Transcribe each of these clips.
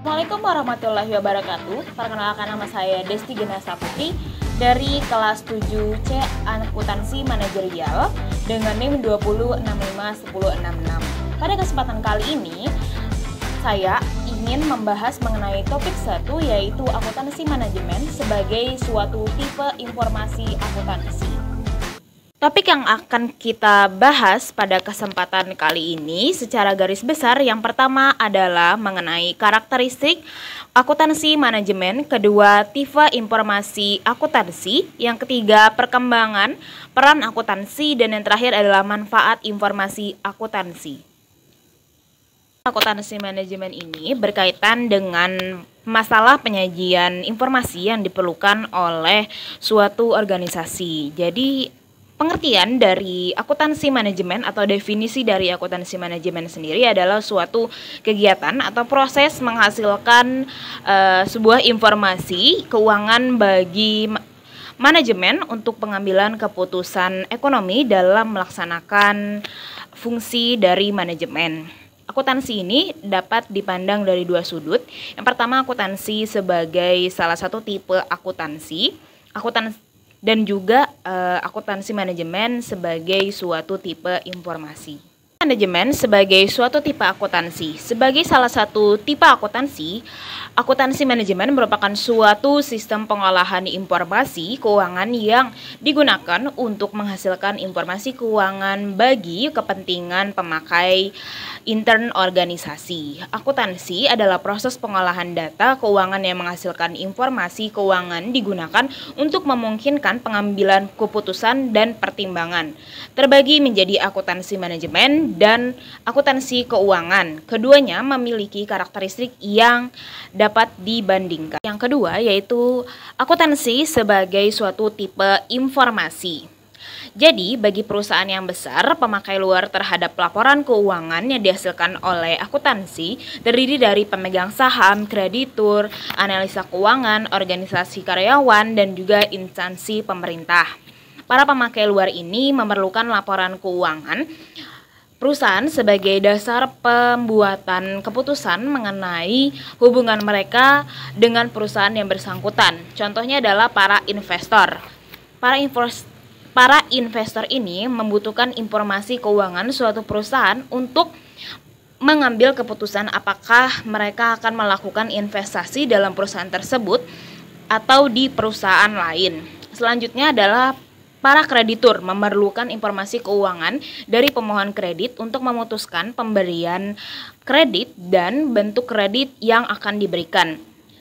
Assalamualaikum warahmatullahi wabarakatuh. Perkenalkan, nama saya Desti Genasa Putri dari kelas 7C Akuntansi Manajerial dengan NIM 20651066. Pada kesempatan kali ini, saya ingin membahas mengenai topik 1, yaitu akuntansi manajemen sebagai suatu tipe informasi akuntansi. Topik yang akan kita bahas pada kesempatan kali ini secara garis besar, yang pertama adalah mengenai karakteristik akuntansi manajemen, kedua tipe informasi akuntansi, yang ketiga perkembangan peran akuntansi, dan yang terakhir adalah manfaat informasi akuntansi. Akuntansi manajemen ini berkaitan dengan masalah penyajian informasi yang diperlukan oleh suatu organisasi. Jadi pengertian dari akuntansi manajemen atau definisi dari akuntansi manajemen sendiri adalah suatu kegiatan atau proses menghasilkan sebuah informasi keuangan bagi manajemen untuk pengambilan keputusan ekonomi dalam melaksanakan fungsi dari manajemen. Akuntansi ini dapat dipandang dari dua sudut. Yang pertama, akuntansi sebagai salah satu tipe akuntansi, dan juga akuntansi manajemen sebagai suatu tipe informasi. Manajemen sebagai suatu tipe akuntansi. Sebagai salah satu tipe akuntansi manajemen merupakan suatu sistem pengolahan informasi keuangan yang digunakan untuk menghasilkan informasi keuangan bagi kepentingan pemakai intern organisasi. Akuntansi adalah proses pengolahan data keuangan yang menghasilkan informasi keuangan digunakan untuk memungkinkan pengambilan keputusan dan pertimbangan. Terbagi menjadi akuntansi manajemen dan akuntansi keuangan. Keduanya memiliki karakteristik yang dapat dibandingkan. Yang kedua yaitu akuntansi sebagai suatu tipe informasi. Jadi, bagi perusahaan yang besar, pemakai luar terhadap laporan keuangan yang dihasilkan oleh akuntansi terdiri dari pemegang saham, kreditur, analisa keuangan, organisasi karyawan, dan juga instansi pemerintah. Para pemakai luar ini memerlukan laporan keuangan perusahaan sebagai dasar pembuatan keputusan mengenai hubungan mereka dengan perusahaan yang bersangkutan. Contohnya adalah para investor. Para investor ini membutuhkan informasi keuangan suatu perusahaan untuk mengambil keputusan apakah mereka akan melakukan investasi dalam perusahaan tersebut atau di perusahaan lain. Selanjutnya adalah para kreditur memerlukan informasi keuangan dari pemohon kredit untuk memutuskan pemberian kredit dan bentuk kredit yang akan diberikan.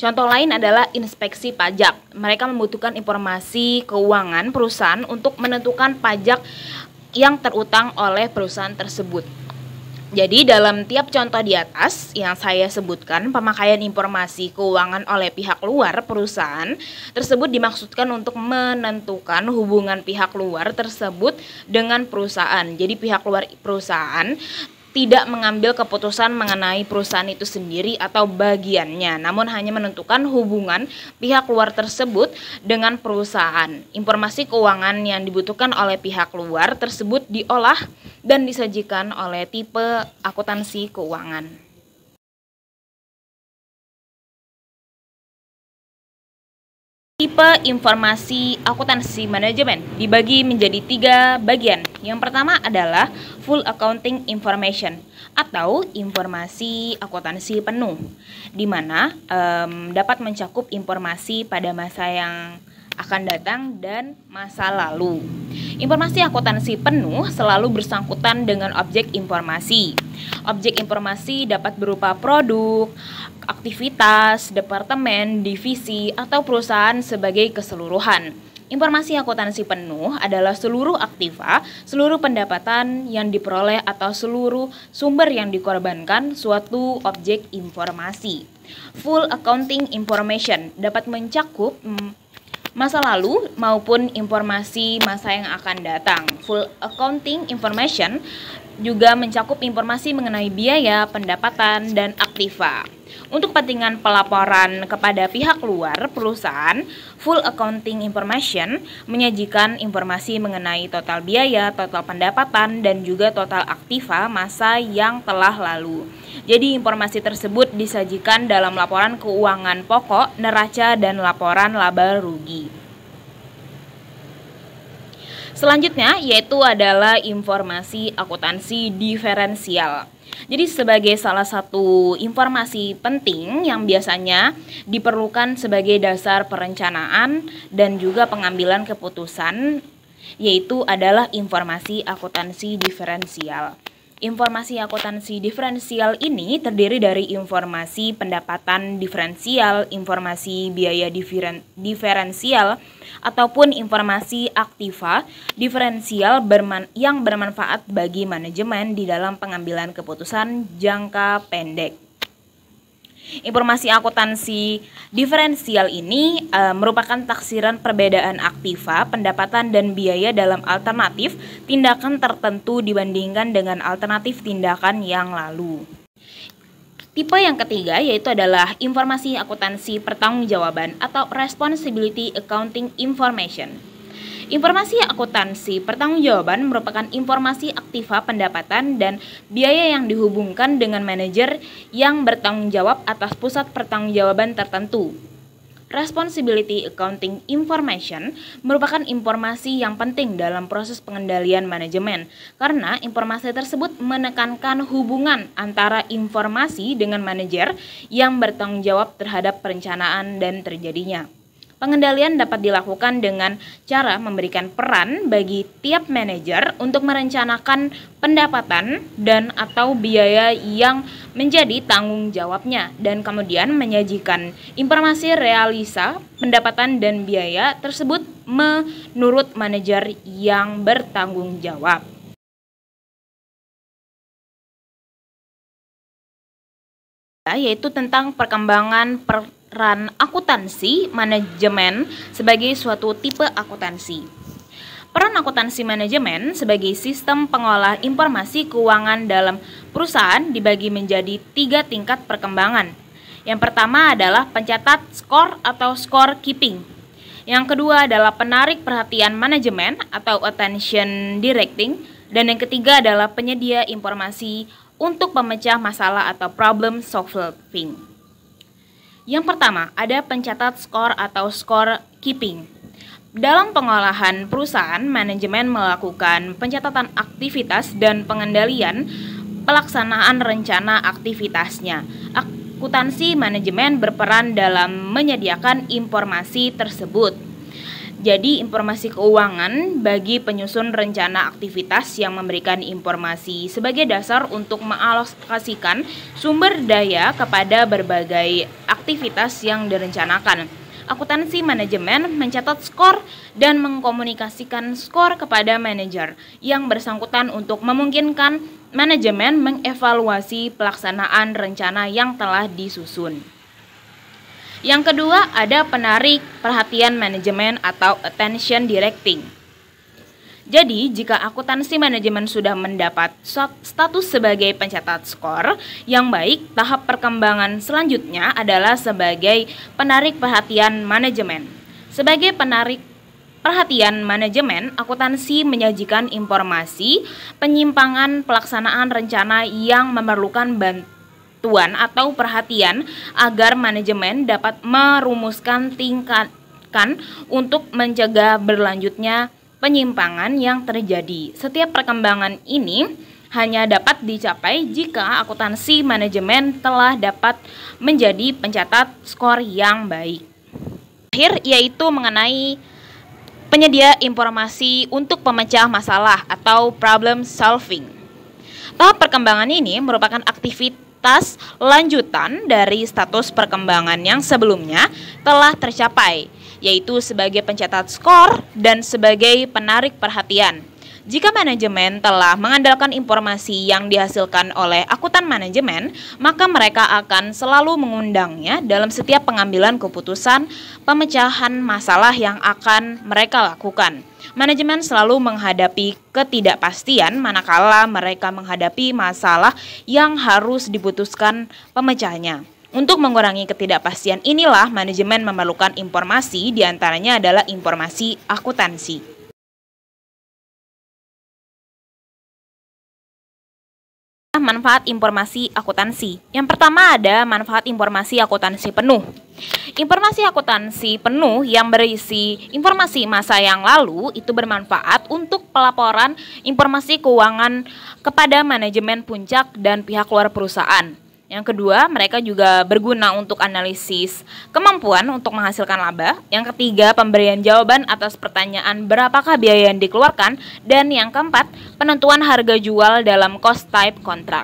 Contoh lain adalah inspeksi pajak. Mereka membutuhkan informasi keuangan perusahaan untuk menentukan pajak yang terutang oleh perusahaan tersebut. Jadi dalam tiap contoh di atas yang saya sebutkan, pemakaian informasi keuangan oleh pihak luar perusahaan tersebut dimaksudkan untuk menentukan hubungan pihak luar tersebut dengan perusahaan. Jadi pihak luar perusahaan tidak mengambil keputusan mengenai perusahaan itu sendiri atau bagiannya, namun hanya menentukan hubungan pihak luar tersebut dengan perusahaan. Informasi keuangan yang dibutuhkan oleh pihak luar tersebut diolah dan disajikan oleh tipe akuntansi keuangan. Tipe informasi akuntansi manajemen dibagi menjadi 3 bagian. Yang pertama adalah full accounting information atau informasi akuntansi penuh, di mana dapat mencakup informasi pada masa yang akan datang dan masa lalu. Informasi akuntansi penuh selalu bersangkutan dengan objek informasi. Objek informasi dapat berupa produk, aktivitas, departemen, divisi, atau perusahaan sebagai keseluruhan. Informasi akuntansi penuh adalah seluruh aktiva, seluruh pendapatan yang diperoleh atau seluruh sumber yang dikorbankan suatu objek informasi. Full accounting information dapat mencakup masa lalu maupun informasi masa yang akan datang. Full accounting information juga mencakup informasi mengenai biaya, pendapatan, dan aktiva. Untuk kepentingan pelaporan kepada pihak luar perusahaan, full accounting information menyajikan informasi mengenai total biaya, total pendapatan, dan juga total aktiva masa yang telah lalu. Jadi informasi tersebut disajikan dalam laporan keuangan pokok, neraca, dan laporan laba rugi. Selanjutnya yaitu adalah informasi akuntansi diferensial. Jadi sebagai salah satu informasi penting yang biasanya diperlukan sebagai dasar perencanaan dan juga pengambilan keputusan, yaitu adalah informasi akuntansi diferensial. Informasi akuntansi diferensial ini terdiri dari informasi pendapatan diferensial, informasi biaya diferensial, ataupun informasi aktiva diferensial yang bermanfaat bagi manajemen di dalam pengambilan keputusan jangka pendek. Informasi akuntansi diferensial ini merupakan taksiran perbedaan aktiva, pendapatan, dan biaya dalam alternatif tindakan tertentu dibandingkan dengan alternatif tindakan yang lalu. Tipe yang ketiga yaitu adalah informasi akuntansi pertanggungjawaban atau responsibility accounting information. Informasi akuntansi pertanggungjawaban merupakan informasi aktiva pendapatan dan biaya yang dihubungkan dengan manajer yang bertanggung jawab atas pusat pertanggungjawaban tertentu. Responsibility accounting information merupakan informasi yang penting dalam proses pengendalian manajemen karena informasi tersebut menekankan hubungan antara informasi dengan manajer yang bertanggung jawab terhadap perencanaan dan terjadinya. Pengendalian dapat dilakukan dengan cara memberikan peran bagi tiap manajer untuk merencanakan pendapatan dan atau biaya yang menjadi tanggung jawabnya dan kemudian menyajikan informasi realisa pendapatan dan biaya tersebut menurut manajer yang bertanggung jawab. Yaitu tentang perkembangan peran akuntansi manajemen sebagai suatu tipe akuntansi. Peran akuntansi manajemen sebagai sistem pengolah informasi keuangan dalam perusahaan dibagi menjadi 3 tingkat perkembangan. Yang pertama adalah pencatat skor atau score keeping. Yang kedua adalah penarik perhatian manajemen atau attention directing. Dan yang ketiga adalah penyedia informasi untuk pemecah masalah atau problem solving. Yang pertama, ada pencatat skor atau score keeping. Dalam pengolahan perusahaan, manajemen melakukan pencatatan aktivitas dan pengendalian pelaksanaan rencana aktivitasnya. Akuntansi manajemen berperan dalam menyediakan informasi tersebut. Jadi informasi keuangan bagi penyusun rencana aktivitas yang memberikan informasi sebagai dasar untuk mengalokasikan sumber daya kepada berbagai aktivitas yang direncanakan. Akuntansi manajemen mencatat skor dan mengkomunikasikan skor kepada manajer yang bersangkutan untuk memungkinkan manajemen mengevaluasi pelaksanaan rencana yang telah disusun. Yang kedua, ada penarik perhatian manajemen atau attention directing. Jadi, jika akuntansi manajemen sudah mendapat status sebagai pencatat skor yang baik, tahap perkembangan selanjutnya adalah sebagai penarik perhatian manajemen. Sebagai penarik perhatian manajemen, akuntansi menyajikan informasi penyimpangan pelaksanaan rencana yang memerlukan bantuan atau perhatian agar manajemen dapat merumuskan tindakan untuk mencegah berlanjutnya penyimpangan yang terjadi. Setiap perkembangan ini hanya dapat dicapai jika akuntansi manajemen telah dapat menjadi pencatat skor yang baik. Terakhir yaitu mengenai penyedia informasi untuk pemecah masalah atau problem solving. Tahap perkembangan ini merupakan aktivitas lanjutan dari status perkembangan yang sebelumnya telah tercapai, yaitu sebagai pencatat skor dan sebagai penarik perhatian. Jika manajemen telah mengandalkan informasi yang dihasilkan oleh akuntan manajemen, maka mereka akan selalu mengundangnya dalam setiap pengambilan keputusan pemecahan masalah yang akan mereka lakukan. Manajemen selalu menghadapi ketidakpastian manakala mereka menghadapi masalah yang harus diputuskan pemecahnya. Untuk mengurangi ketidakpastian inilah manajemen memerlukan informasi, diantaranya adalah informasi akuntansi. Manfaat informasi akuntansi. Yang pertama ada manfaat informasi akuntansi penuh. Informasi akuntansi penuh yang berisi informasi masa yang lalu itu bermanfaat untuk pelaporan informasi keuangan kepada manajemen puncak dan pihak luar perusahaan. Yang kedua, mereka juga berguna untuk analisis kemampuan untuk menghasilkan laba. Yang ketiga, pemberian jawaban atas pertanyaan berapakah biaya yang dikeluarkan. Dan yang keempat, penentuan harga jual dalam cost type kontrak.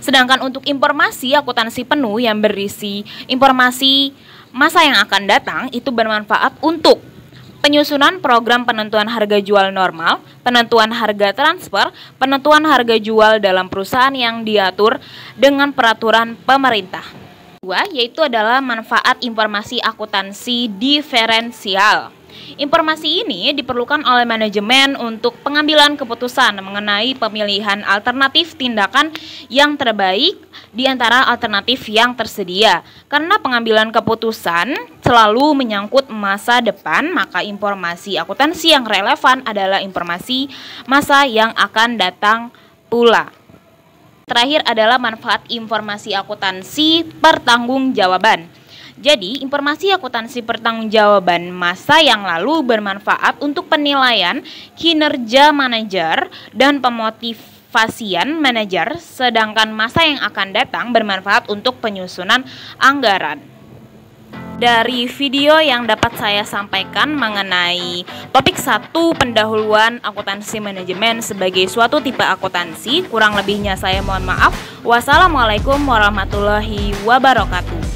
Sedangkan untuk informasi akuntansi penuh yang berisi informasi masa yang akan datang itu bermanfaat untuk penyusunan program penentuan harga jual normal, penentuan harga transfer, penentuan harga jual dalam perusahaan yang diatur dengan peraturan pemerintah. Kedua, yaitu adalah manfaat informasi akuntansi diferensial. Informasi ini diperlukan oleh manajemen untuk pengambilan keputusan mengenai pemilihan alternatif tindakan yang terbaik di antara alternatif yang tersedia. Karena pengambilan keputusan selalu menyangkut masa depan, maka informasi akuntansi yang relevan adalah informasi masa yang akan datang pula. Terakhir adalah manfaat informasi akuntansi pertanggungjawaban. Jadi, informasi akuntansi pertanggungjawaban masa yang lalu bermanfaat untuk penilaian kinerja manajer dan pemotivasian manajer, sedangkan masa yang akan datang bermanfaat untuk penyusunan anggaran. Dari video yang dapat saya sampaikan mengenai topik 1 pendahuluan akuntansi manajemen sebagai suatu tipe akuntansi, kurang lebihnya saya mohon maaf. Wassalamualaikum warahmatullahi wabarakatuh.